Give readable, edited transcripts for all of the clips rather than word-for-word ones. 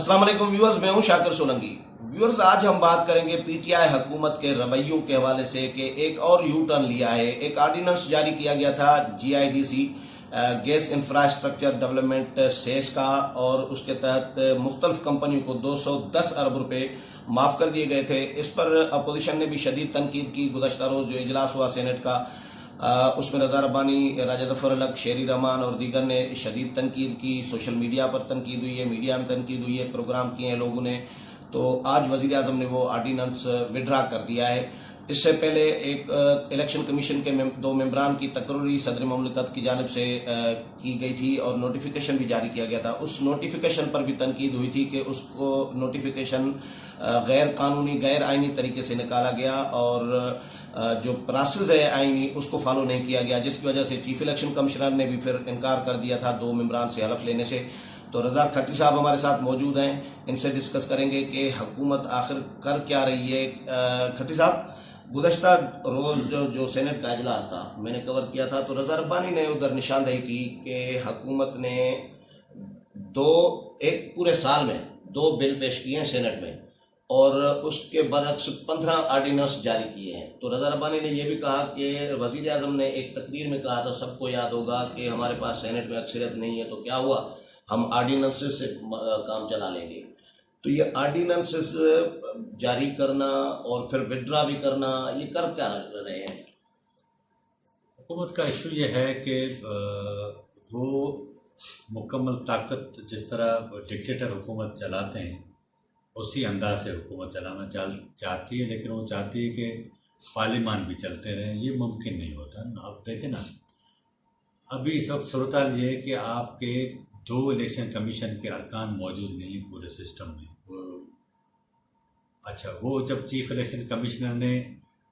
अस्सलाम वालेकुम व्यूअर्स, मैं हूं शाकिर सोलंकी। व्यूअर्स, आज हम बात करेंगे पीटीआई हुकूमत के रवैयों के हवाले से कि एक और यू टर्न लिया है। एक आर्डिनेंस जारी किया गया था GIDC gas infrastructure development cess का, और उसके तहत मुख्तलिफ कंपनियों को 210 अरब रुपए माफ़ कर दिए गए थे। इस पर अपोजिशन ने भी शदीद तनकीद की। गुज़श्ता रोज़ जो इजलास हुआ सेनेट का, उसमें रज़ा रब्बानी, राजा ज़फ़र अलग, शेरी रहमान और दीगर ने शदीद तनकीद की। सोशल मीडिया पर तनकीद हुई है, मीडिया में तनकीद हुई है, प्रोग्राम किए हैं लोगों ने। तो आज वज़ीर आज़म ने वो आर्डीनेंस विड्रा कर दिया है। इससे पहले एक इलेक्शन कमीशन के दो मेंबरान की तकरीरी सदर ममलकत की जानिब से की गई थी और नोटिफिकेशन भी जारी किया गया था। उस नोटिफिकेशन पर भी तनकीद हुई थी कि उसको नोटिफिकेशन गैर कानूनी, गैर आइनी तरीके से निकाला गया और जो प्रोसेस है आइनी उसको फॉलो नहीं किया गया, जिसकी वजह से चीफ इलेक्शन कमिश्नर ने भी फिर इनकार कर दिया था दो मेंबरान से हलफ लेने से। तो रज़ा खट्टी साहब हमारे साथ मौजूद हैं, इनसे डिस्कस करेंगे कि हुकूमत आखिर कर क्या रही है। खट्टी साहब, गुज़श्ता रोज़ जो सेनेट का इजलास था मैंने कवर किया था, तो रज़ा रब्बानी ने उधर निशानदेही की कि हुकूमत ने एक पूरे साल में 2 बिल पेश किए हैं सेनेट में और उसके बरक्स 15 आर्डिनेंस जारी किए हैं। तो रज़ा रब्बानी ने यह भी कहा कि वज़ीर आज़म ने एक तकरीर में कहा था, सबको याद होगा, कि हमारे पास सेनेट में अक्सरियत नहीं है तो क्या हुआ, हम आर्डिनेंसेस से काम चला लेंगे। तो ये आर्डिनेंसेस जारी करना और फिर विड्रा भी करना, ये कर क्या रहे हैं? हुकूमत का इशू ये है कि वो मुकम्मल ताकत, जिस तरह डिक्टेटर हुकूमत चलाते हैं उसी अंदाज से हुकूमत चलाना चाहती है, लेकिन वो चाहती है कि पार्लियामान भी चलते रहें। ये मुमकिन नहीं होता ना। अब देखें ना, अभी इस वक्त सूरत हाल ये है कि आपके 2 इलेक्शन कमीशन के अरकान मौजूद नहीं पूरे सिस्टम में। अच्छा, वो जब चीफ इलेक्शन कमिश्नर ने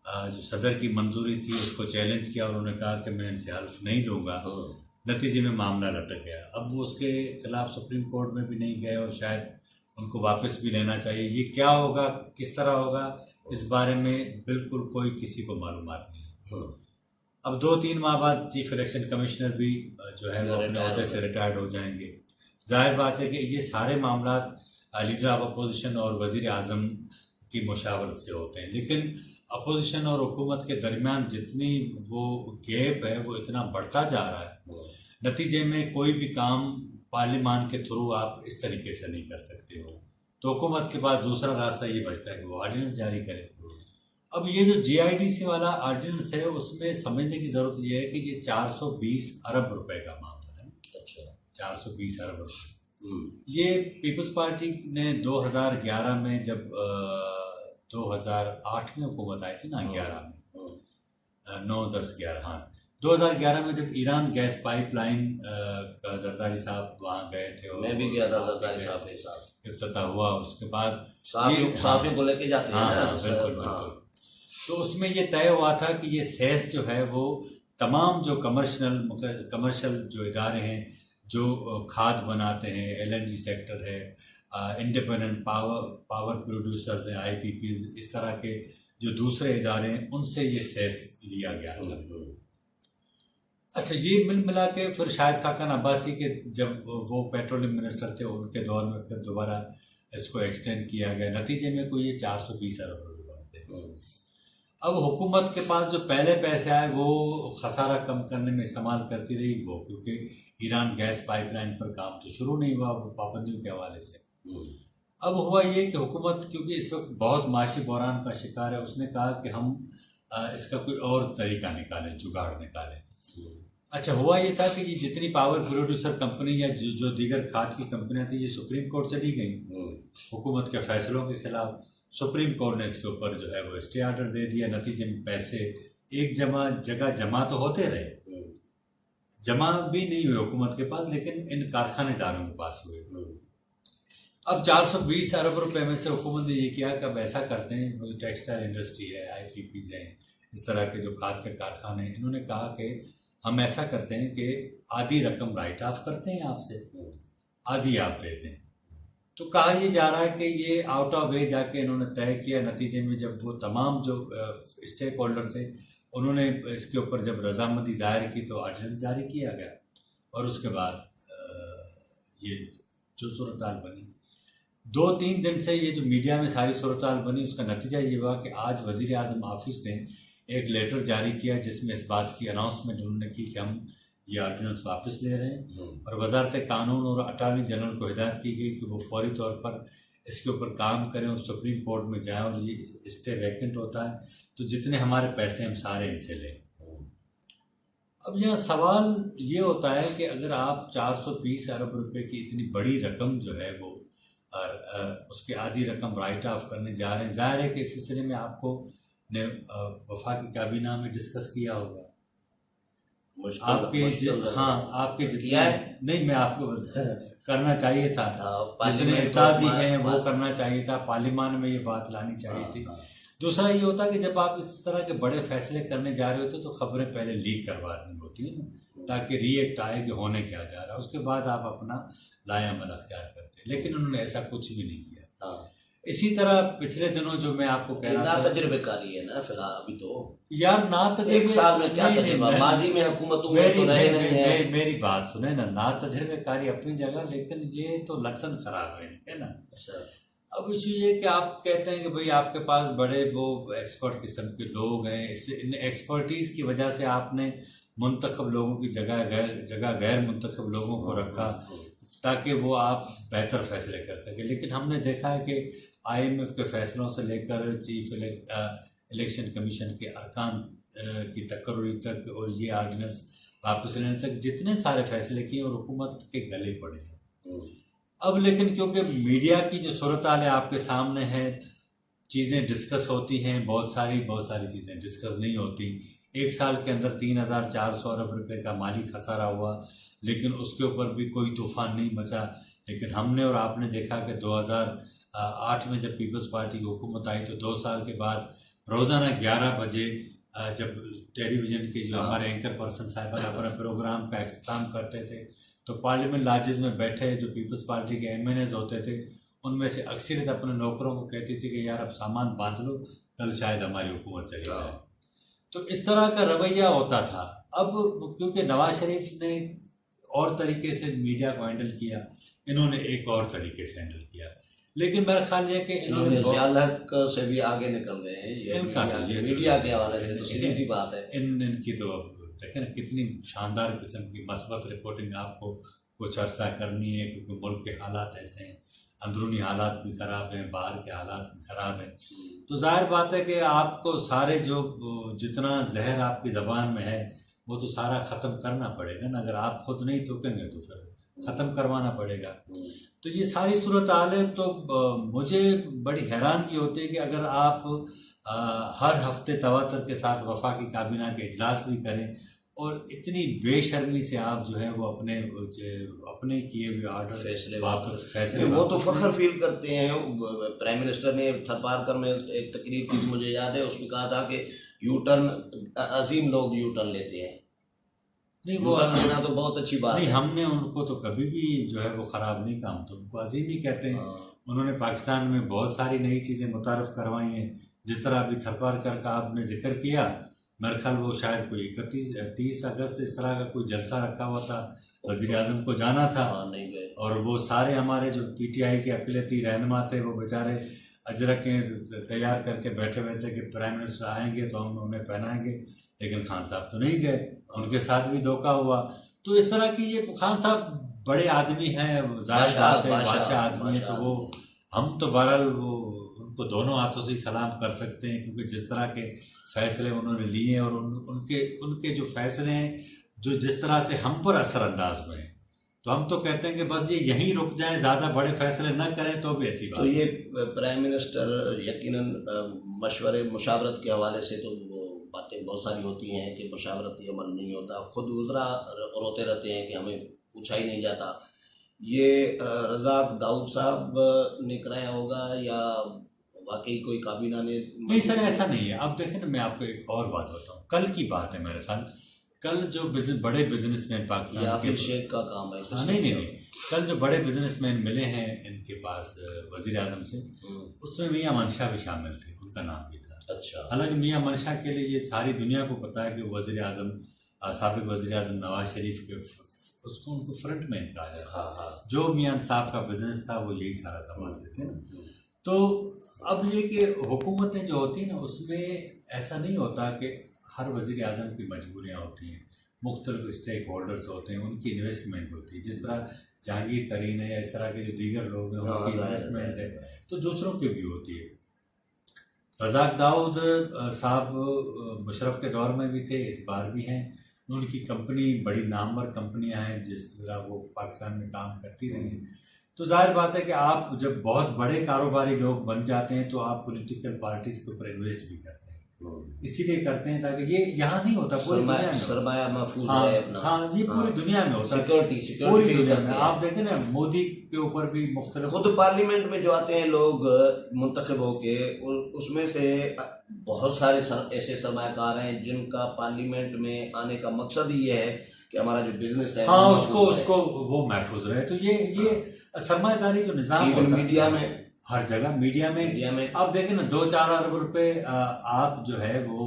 जो सदर की मंजूरी थी उसको चैलेंज किया और उन्होंने कहा कि मैं इनसे हल्फ नहीं लूँगा, नतीजे में मामला लटक गया। अब वो उसके खिलाफ सुप्रीम कोर्ट में भी नहीं गए और शायद उनको वापस भी लेना चाहिए। ये क्या होगा, किस तरह होगा, इस बारे में बिल्कुल कोई किसी को मालूमात नहीं। अब 2-3 माह बाद चीफ इलेक्शन कमिश्नर भी जो है वो अपने अहदे से रिटायर्ड हो जाएंगे। जाहिर बात है कि ये सारे मामला लीडर ऑफ अपोजिशन और वज़ीर आज़म की मुशावरत से होते हैं, लेकिन अपोजिशन और हुकूमत के दरमियान जितनी वो गैप है वो इतना बढ़ता जा रहा है, नतीजे में कोई भी काम पार्लियामान के थ्रू आप इस तरीके से नहीं कर सकते हो। तो हुकूमत के पास दूसरा रास्ता ये बचता है कि वो आर्डिनेंस जारी करे। अब ये जो जीआईडीसी वाला आर्डिनेंस है उसमें समझने की ज़रूरत ये है कि ये 420 अरब रुपए का मामला है। अच्छा, 420 अरब रुपए। ये पीपल्स पार्टी ने 2011 में, जब 2008 में हुकूमत आई थी ना, 11 में 9, 10, 11, हाँ 2011 में जब ईरान गैस पाइपलाइन का जरदारी साहब वहाँ गए थे और मैं भी गया था जरदारी साहब के साथ, इफ्तिताह हुआ। उसके बाद साफियों को लेके जाते हैं। हाँ, बिल्कुल। तो उसमें ये तय हुआ था कि ये सेस जो है वो तमाम जो कमर्शियल जो इदारे हैं जो खाद बनाते हैं, एलएनजी सेक्टर है, इंडिपेंडेंट पावर प्रोड्यूसर्स हैं, आईपीपी, इस तरह के जो दूसरे इदारे हैं, उनसे ये सेस लिया गया था। अच्छा, ये मिला के फिर शाहिद खाकन अब्बासी के जब वो पेट्रोलियम मिनिस्टर थे उनके दौर में फिर दोबारा इसको एक्सटेंड किया गया। नतीजे में कोई ये 420 अरब रुपये बनते। अब हुकूमत के पास जो पहले पैसे आए वो खसारा कम करने में इस्तेमाल करती रही वो, क्योंकि ईरान गैस पाइपलाइन पर काम तो शुरू नहीं हुआ पाबंदियों के हवाले से। अब हुआ ये कि हुकूमत, क्योंकि इस वक्त बहुत माशी बहरान का शिकार है, उसने कहा कि हम इसका कोई और तरीका निकालें, जुगाड़ निकालें। अच्छा, हुआ ये था कि ये जितनी पावर प्रोड्यूसर कंपनी या जो दीगर खाद की कंपनियां थी, ये सुप्रीम कोर्ट चली गई हुकूमत के फैसलों के खिलाफ। सुप्रीम कोर्ट ने इसके ऊपर जो है वो स्टे ऑर्डर दे दिया। नतीजे में पैसे एक जगह जमा तो होते रहे, जमा भी नहीं हुए हुकूमत के पास, लेकिन इन कारखानेदारों के पास हुए। अब 420 अरब रुपए में से हुकूमत ने ये किया कि अब ऐसा करते हैं, जो टेक्सटाइल इंडस्ट्री है, आईपीपीज हैं, इस तरह के जो खाद के कारखाने हैं, इन्होंने कहा कि हम ऐसा करते हैं कि आधी रकम राइट ऑफ करते हैं आपसे, आधी आप देते हैं। तो कहा यह जा रहा है कि ये आउट ऑफ वे जाके इन्होंने तय किया। नतीजे में जब वो तमाम जो स्टेक होल्डर थे उन्होंने इसके ऊपर जब रजामंदी जाहिर की तो आर्डिनेंस जारी किया गया और उसके बाद ये जो सूरत हाल बनी। 2-3 दिन से ये जो मीडिया में सारी सूरत हाल बनी, उसका नतीजा ये हुआ कि आज वज़ीर आज़म ऑफिस ने एक लेटर जारी किया जिसमें इस बात की अनाउंसमेंट उन्होंने की कि हम ये ऑर्डिनेंस वापस ले रहे हैं, और वजारत कानून और अटॉर्नी जनरल को हिदायत की गई कि वो फौरी तौर पर इसके ऊपर काम करें और सुप्रीम कोर्ट में जाएं, और ये स्टे वैकेंट होता है तो जितने हमारे पैसे हम सारे इनसे लें। अब यहाँ सवाल ये होता है कि अगर आप 420 अरब रुपए की इतनी बड़ी रकम जो है वो उसके आधी रकम राइट ऑफ करने जा रहे हैं, जाहिर है कि इस सिलसिले में आपको ने वफाकी काबीना में डिस्कस किया होगा। आपके आपके जितने नहीं, मैं आपको करना चाहिए था, जितने इत्यादि हैं वो करना चाहिए था, पार्लियामान में ये बात लानी चाहिए थी। दूसरा ये होता कि जब आप इस तरह के बड़े फैसले करने जा रहे होते तो खबरें पहले लीक करवानी होती है ना, ताकि रिएक्ट आए कि होने क्या जा रहा है, उसके बाद आप अपना लायामल अख्तियार करते। लेकिन उन्होंने ऐसा कुछ भी नहीं किया। इसी तरह पिछले दिनों जो मैं आपको कह रहा था, तजुर्बेकारी है ना फिलहाल अभी तो यार, ना एक साल में क्या तजुर्बा, माजी में हुकूमतों में तो रहे नहीं है। मेरी बात सुने ना तजुर्बेकारी अपनी जगह, लेकिन ये तो लक्षण खराब है ना। अब इशू ये कि आप कहते हैं कि भाई आपके पास बड़े वो एक्सपर्ट किस्म के लोग हैं, इससे इन एक्सपर्टीज की वजह से आपने मुंतखब लोगों की जगह गैर मुंतखब लोगों को रखा ताकि वो आप बेहतर फैसले कर सके। लेकिन हमने देखा है कि IMF के फैसलों से लेकर चीफ इलेक्शन कमीशन के अरकान की तकर्री तक और ये आर्डिनेंस वापस लेने तक जितने सारे फैसले किए और हुकूमत के गले पड़े हैं। अब लेकिन क्योंकि मीडिया की जो सूरत हाल है आपके सामने है, चीज़ें डिस्कस होती हैं, बहुत सारी चीज़ें डिस्कस नहीं होती। एक साल के अंदर 3,400 अरब रुपए का माली खसारा हुआ, लेकिन उसके ऊपर भी कोई तूफान नहीं मचा। लेकिन हमने और आपने देखा कि 2008 में जब पीपल्स पार्टी की हुकूमत आई तो 2 साल के बाद रोज़ाना 11 बजे जब टेलीविज़न के जो हमारे एंकर पर्सन साहिबान अपने प्रोग्राम का अख्ताम करते थे तो पार्लियामेंट लाजिज में बैठे जो पीपल्स पार्टी के MNAs होते थे उनमें से अक्सरियत अपने नौकरों को कहती थी कि यार अब सामान बांध लो, कल शायद हमारी हुकूमत चली जाए। तो इस तरह का रवैया होता था। अब क्योंकि नवाज शरीफ ने और तरीके से मीडिया को हैंडल किया, इन्होंने एक और तरीके से हैंडल किया। लेकिन मेरा ख्याल है कि इन्होंने ज़ियाउल से भी आगे निकल गए हैं मीडिया के हवाले से, तो सीधी सी बात है इनकी तो देखें ना कितनी शानदार किस्म की मस्बत रिपोर्टिंग आपको कुछ अर्सा करनी है, क्योंकि मुल्क के हालात ऐसे हैं, अंदरूनी हालात भी ख़राब हैं, बाहर के हालात भी ख़राब हैं। तो जाहिर बात है कि आपको सारे जो जितना जहर आपकी ज़बान में है वो तो सारा ख़त्म करना पड़ेगा ना। अगर आप खुद नहीं थूकेंगे तो फिर ख़त्म करवाना पड़ेगा। तो ये सारी सूरत हाल है। तो मुझे बड़ी हैरानगी होती है कि अगर आप हर हफ्ते तवातर के साथ वफाकी काबीना के इजलास भी करें और इतनी बेशर्मी से आप जो है वो अपने किए हुए ऑर्डर फैसले वो तो फख्र फील करते हैं। प्राइम मिनिस्टर ने थरपारकर में एक तकरीर की मुझे याद है, उसमें कहा था कि यूटर्न अजीम लोग यूटर्न लेते हैं। नहीं, वो लेना तो बहुत अच्छी बात नहीं, है। हमने उनको तो कभी भी जो है वो ख़राब नहीं कहा, तो उनको अजीम ही कहते हैं। उन्होंने पाकिस्तान में बहुत सारी नई चीज़ें मुतारफ़ करवाई हैं, जिस तरह अभी थरपारकर का आपने जिक्र किया। मेरे ख्याल वो शायद कोई 30 अगस्त इस तरह का कोई जलसा रखा हुआ था, वज़ीर आज़म को जाना था, नहीं गए। और वो सारे हमारे जो PTI के अक़लियती रहनुमा थे वो बेचारे अजरकें तैयार करके बैठे हुए थे कि प्राइम मिनिस्टर आएंगे तो हम उन्हें पहनाएंगे, लेकिन खान साहब तो नहीं गए, उनके साथ भी धोखा हुआ। तो इस तरह की ये खान साहब बड़े आदमी हैं, जाहिर बात है बादशाह आदमी है, तो वो हम तो बहरहाल वो उनको दोनों हाथों से ही सलाम कर सकते हैं, क्योंकि जिस तरह के फैसले उन्होंने लिए और उनके जो फैसले हैं जो जिस तरह से हम पर असरअंदाज हुए हैं, तो हम तो कहते हैं कि बस ये यहीं रुक जाएं, ज़्यादा बड़े फैसले न करें तो भी अच्छी बात। तो ये प्राइम मिनिस्टर यकीनन मशवरे मुशावरत के हवाले से तो बातें बहुत सारी होती हैं कि मुशावरती अमल नहीं होता, खुद गुजरा रोते रहते हैं कि हमें पूछा ही नहीं जाता। ये रज़ाक दाऊद साहब ने कराया होगा या वाकई कोई काबीना ने? नहीं सर, ऐसा नहीं है। अब देखें ना, मैं आपको एक और बात बताऊँ, कल की बात है मेरे ख्याल, कल जो बड़े बिजनेसमैन पाकिस्तान या फिर शेख का काम है? नहीं, कल जो बड़े बिजनेसमैन मिले हैं इनके पास वज़ीर आज़म से, उसमें मियां मनशा भी शामिल थे, उनका नाम भी था। अच्छा। हालांकि मियां मनशा के लिए ये सारी दुनिया को पता है कि वज़ीर आज़म साबिक़ वज़ीर आज़म नवाज शरीफ के उसको उनको फ्रंट मैन कहा जाता है। हाँ हाँ। जो मियां साहब का बिजनेस था वो यही सारा संभालते थे ना। तो अब ये कि हुकूमतें जो होती हैं ना, उसमें ऐसा नहीं होता कि हर वज़ीर आज़म की मजबूरियाँ होती हैं, मुख्तलिफ स्टेक होल्डर्स होते हैं, उनकी इन्वेस्टमेंट होती है। जिस तरह जहांगीर तरीन है या इस तरह के जो दीगर लोग हैं उनकी इन्वेस्टमेंट है, तो दूसरों की भी होती है। रज़ाक दाऊद साहब मुशर्रफ के दौर में भी थे, इस बार भी हैं। उनकी कंपनी बड़ी नामवर कंपनियां हैं, जिस तरह वो पाकिस्तान में काम करती रही हैं। तो जाहिर बात है कि आप जब बहुत बड़े कारोबारी लोग बन जाते हैं तो आप पॉलिटिकल पार्टीज के ऊपर इन्वेस्ट भी करते हैं। इसीलिए करते हैं ताकि ये यहाँ नहीं होता, पूरी दुनिया में सरमाया महफूज हाँ, है अपना। हाँ, ये पूरी दुनिया में होता है, सिक्योरिटी पूरी दुनिया में। आप देखें ना, मोदी के ऊपर भी मुख्तलिफ, खुद पार्लियामेंट में जो आते हैं लोग मुंतखब होके, उसमें से बहुत सारे ऐसे सरमायाकार हैं जिनका पार्लियामेंट में आने का मकसद ही ये है कि हमारा जो बिजनेस है हाँ उसको वो महफूज रहे। तो ये सरमायाकारी जो निज़ाम होता है मीडिया में, हर जगह मीडिया में आप देखें ना, 2-4 अरब रुपए आप जो है वो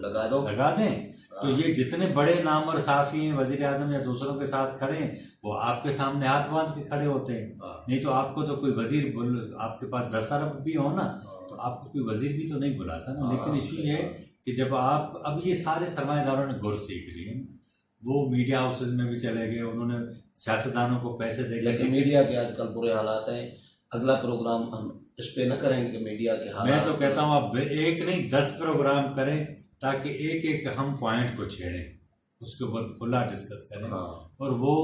लगा दें तो ये जितने बड़े नामवर साफी हैं, वजीर आजम या दूसरों के साथ खड़े हैं, वो आपके सामने हाथ बांध के खड़े होते हैं। नहीं तो आपको तो कोई वजीर आपके पास 10 अरब भी हो ना, तो आपको कोई वजीर भी तो नहीं बुलाता ना। लेकिन इशू ये है कि जब आप, अब ये सारे सरमाएदारों ने गुर सीख लिए, वो मीडिया हाउसेज में भी चले गए, उन्होंने सियासतदानों को पैसे दे, लेकिन मीडिया के आजकल बुरे हालात हैं। अगला प्रोग्राम हम इस पे न करेंगे कि मीडिया के हालात। मैं तो कहता हूँ आप एक नहीं 10 प्रोग्राम करें, ताकि एक हम पॉइंट को छेड़ें, उसके ऊपर खुला डिस्कस करें। हाँ। और वो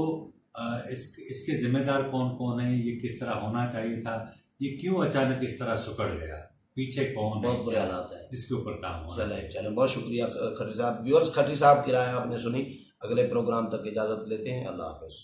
इसके जिम्मेदार कौन कौन है, ये किस तरह होना चाहिए था, ये क्यों अचानक इस तरह सुकड़ गया, पीछे कौन, बहुत बुरे हालात है, इसके ऊपर काम होना चाहिए। चले बहुत शुक्रिया खट्टी साहब। व्यूअर्स, खट्टी साहब की राय आपने सुनी। अगले प्रोग्राम तक इजाजत लेते हैं। अल्लाह हाफिज।